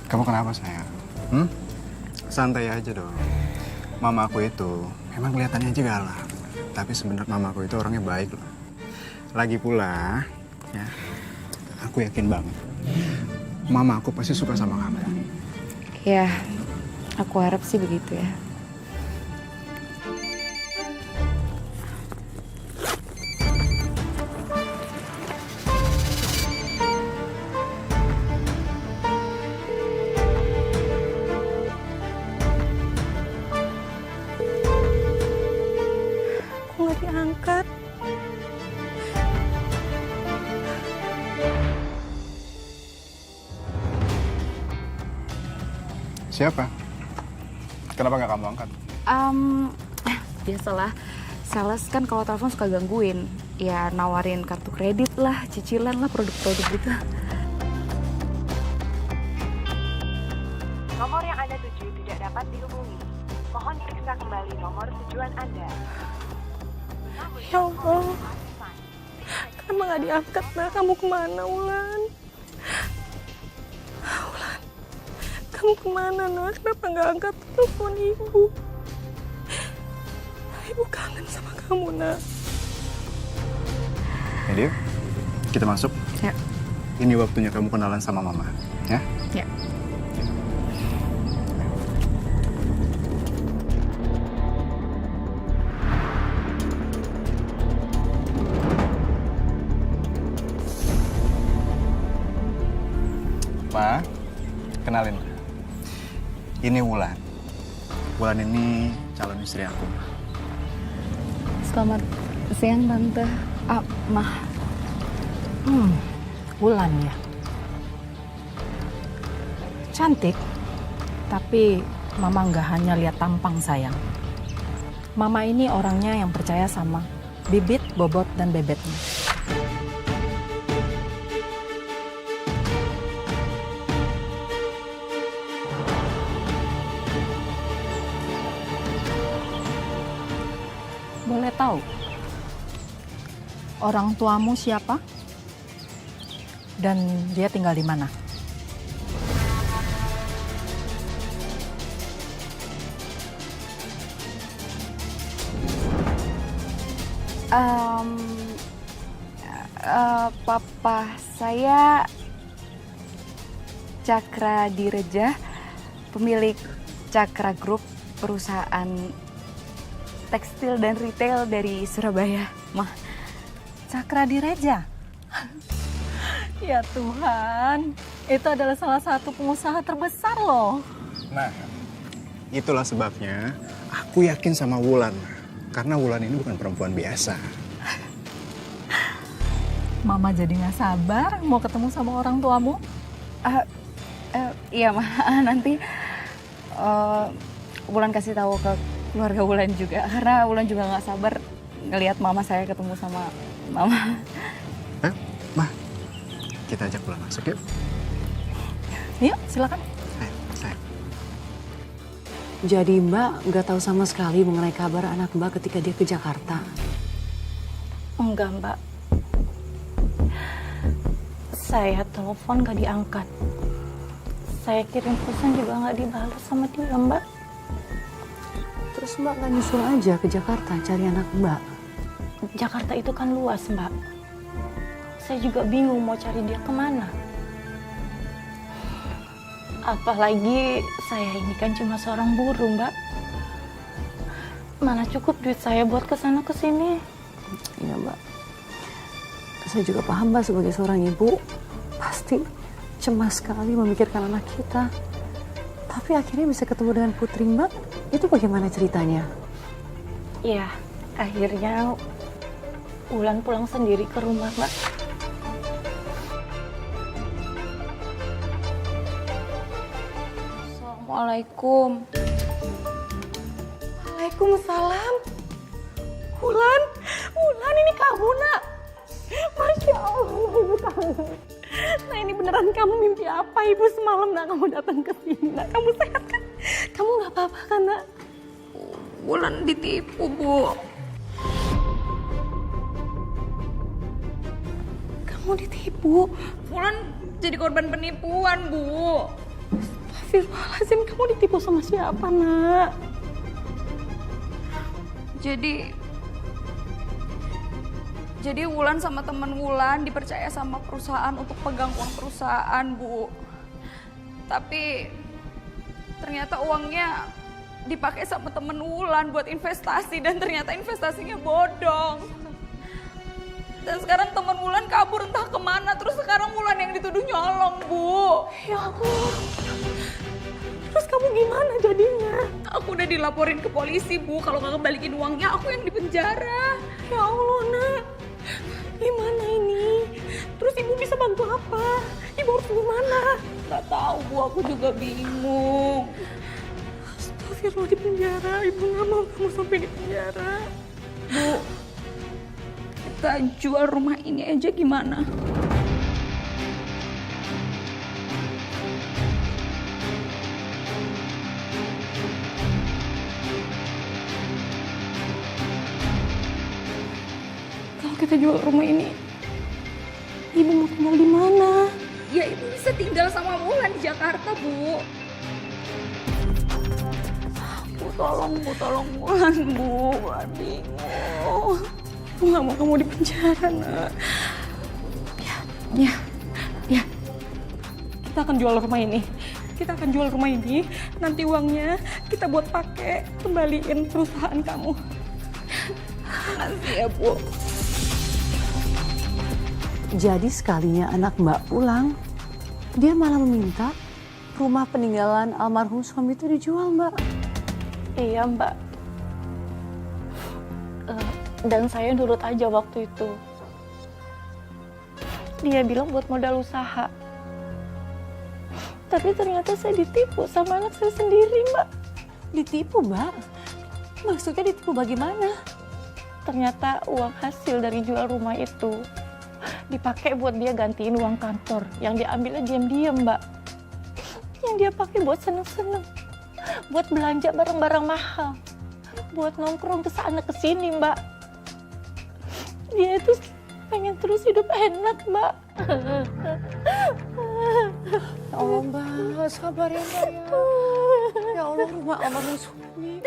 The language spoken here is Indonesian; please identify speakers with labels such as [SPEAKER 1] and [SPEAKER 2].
[SPEAKER 1] Kamu kenapa sayang? Santai aja dong. Mama aku itu memang kelihatannya aja galak. Tapi sebenarnya mama aku itu orangnya baik loh. Lagi pula, ya, aku yakin banget. Mama aku pasti suka sama kamu.
[SPEAKER 2] Ya, aku harap sih begitu ya. Kok nggak diangkat?
[SPEAKER 1] Siapa? Kenapa nggak kamu angkat?
[SPEAKER 2] Biasalah, sales kan kalau telepon suka gangguin. Ya nawarin kartu kredit lah, cicilan lah, produk-produk gitu.
[SPEAKER 3] Nomor yang Anda tuju tidak dapat dihubungi. Mohon periksa kembali nomor tujuan Anda.
[SPEAKER 4] Ya Allah, kenapa nggak diangkat nak? Kamu kemana, Wulan? Wulan, kamu kemana nak? Kenapa nggak angkat telepon ibu? Ibu kangen sama kamu nak.
[SPEAKER 1] Jadi, kita masuk.
[SPEAKER 2] Ya.
[SPEAKER 1] Ini waktunya kamu kenalan sama mama, ya?
[SPEAKER 2] Ya.
[SPEAKER 1] Ma, kenalin. Ini Wulan. Wulan ini calon istri aku.
[SPEAKER 2] Selamat siang Tante. Mah.
[SPEAKER 4] Wulan ya. Cantik, tapi Mama nggak hanya lihat tampang sayang. Mama ini orangnya yang percaya sama bibit, bobot, dan bebetnya. Boleh tahu orang tuamu siapa? Dan dia tinggal di mana?
[SPEAKER 2] Papa saya Cakra Direja, pemilik Cakra Group, perusahaan tekstil dan retail dari Surabaya, Mah.
[SPEAKER 4] Cakra Direja. Ya Tuhan, itu adalah salah satu pengusaha terbesar loh.
[SPEAKER 1] Nah, itulah sebabnya aku yakin sama Wulan. Karena Wulan ini bukan perempuan biasa.
[SPEAKER 4] Mama jadi nggak sabar mau ketemu sama orang tuamu.
[SPEAKER 2] Iya, Mah. Nanti Wulan kasih tahu ke keluarga Wulan juga. Karena Wulan juga nggak sabar ngelihat mama saya ketemu sama mama.
[SPEAKER 1] Ma, kita ajak Wulan masuk yuk.
[SPEAKER 4] Yuk, silakan.
[SPEAKER 1] Ayo, sayang.
[SPEAKER 5] Jadi Mbak nggak tahu sama sekali mengenai kabar anak Mbak ketika dia ke Jakarta.
[SPEAKER 4] Enggak, Mbak. Saya telepon gak diangkat. Saya kirim pesan juga nggak dibalas sama dia, Mbak.
[SPEAKER 5] Terus Mbak nggak nyusul aja ke Jakarta cari anak Mbak?
[SPEAKER 4] Jakarta itu kan luas, Mbak. Saya juga bingung mau cari dia kemana. Apalagi saya ini kan cuma seorang buruh, Mbak. Mana cukup duit saya buat kesana kesini.
[SPEAKER 5] Iya Mbak. Saya juga paham Mbak sebagai seorang ibu. Pasti cemas sekali memikirkan anak kita. Tapi akhirnya bisa ketemu dengan putri Mbak. Itu bagaimana ceritanya?
[SPEAKER 4] Iya, akhirnya Wulan pulang sendiri ke rumah, Mbak.
[SPEAKER 2] Assalamualaikum.
[SPEAKER 4] Waalaikumsalam. Wulan, Wulan ini kamu nak. Masya Allah, ibu kangen. Nah ini beneran kamu mimpi apa ibu semalam nak kamu datang ke sini nak? Kamu sehat kan? Kamu nggak apa-apa kan nak?
[SPEAKER 2] Wulan ditipu, Bu.
[SPEAKER 4] Kamu ditipu?
[SPEAKER 2] Wulan jadi korban penipuan, Bu.
[SPEAKER 4] Astagfirullahaladzim, kamu ditipu sama siapa, nak?
[SPEAKER 2] Jadi Wulan sama temen Wulan dipercaya sama perusahaan untuk pegang uang perusahaan, Bu. Tapi ternyata uangnya dipakai sama temen Wulan buat investasi dan ternyata investasinya bodong. Dan sekarang temen Wulan kabur entah kemana, terus sekarang Wulan yang dituduh nyolong, Bu.
[SPEAKER 4] Ya Allah. Terus kamu gimana jadinya?
[SPEAKER 2] Aku udah dilaporin ke polisi, Bu. Kalau nggak kembaliin uangnya, aku yang dipenjara.
[SPEAKER 4] Ya Allah, nak. Gimana ini? Terus ibu bisa bantu apa? Ibu harus gimana?
[SPEAKER 2] Nggak tahu, Bu. Aku juga bingung.
[SPEAKER 4] Astagfirullah, di penjara. Ibu nggak mau kamu sampai di penjara.
[SPEAKER 2] Bu, kita jual rumah ini aja gimana?
[SPEAKER 4] Kalau kita jual rumah ini, ibu mau tinggal di mana?
[SPEAKER 2] Ya ibu bisa tinggal sama Wulan di Jakarta, Bu. Bu, tolong Wulan, Bu. Wulan bingung.
[SPEAKER 4] Ibu nggak mau kamu di penjara, nak. Ya. Kita akan jual rumah ini. Nanti uangnya kita buat pakai kembaliin perusahaan kamu.
[SPEAKER 2] Makasih ya, Bu.
[SPEAKER 5] Jadi sekalinya anak Mbak pulang, dia malah meminta rumah peninggalan almarhum suami itu dijual, Mbak.
[SPEAKER 4] Iya, Mbak. Dan saya nurut aja waktu itu. Dia bilang buat modal usaha. Tapi ternyata saya ditipu sama anak saya sendiri, Mbak.
[SPEAKER 5] Ditipu, Mbak? Maksudnya ditipu bagaimana?
[SPEAKER 4] Ternyata uang hasil dari jual rumah itu dipakai buat dia gantiin uang kantor yang diambilnya diam-diam, Mbak. Yang dia pakai buat seneng-seneng, buat belanja barang-barang mahal, buat nongkrong ke sana ke sini, Mbak. Dia itu pengen terus hidup enak, Mbak.
[SPEAKER 5] Ya Allah, Mbak, sabar ya, Mbak. Ya Allah, rumah almarhum suami.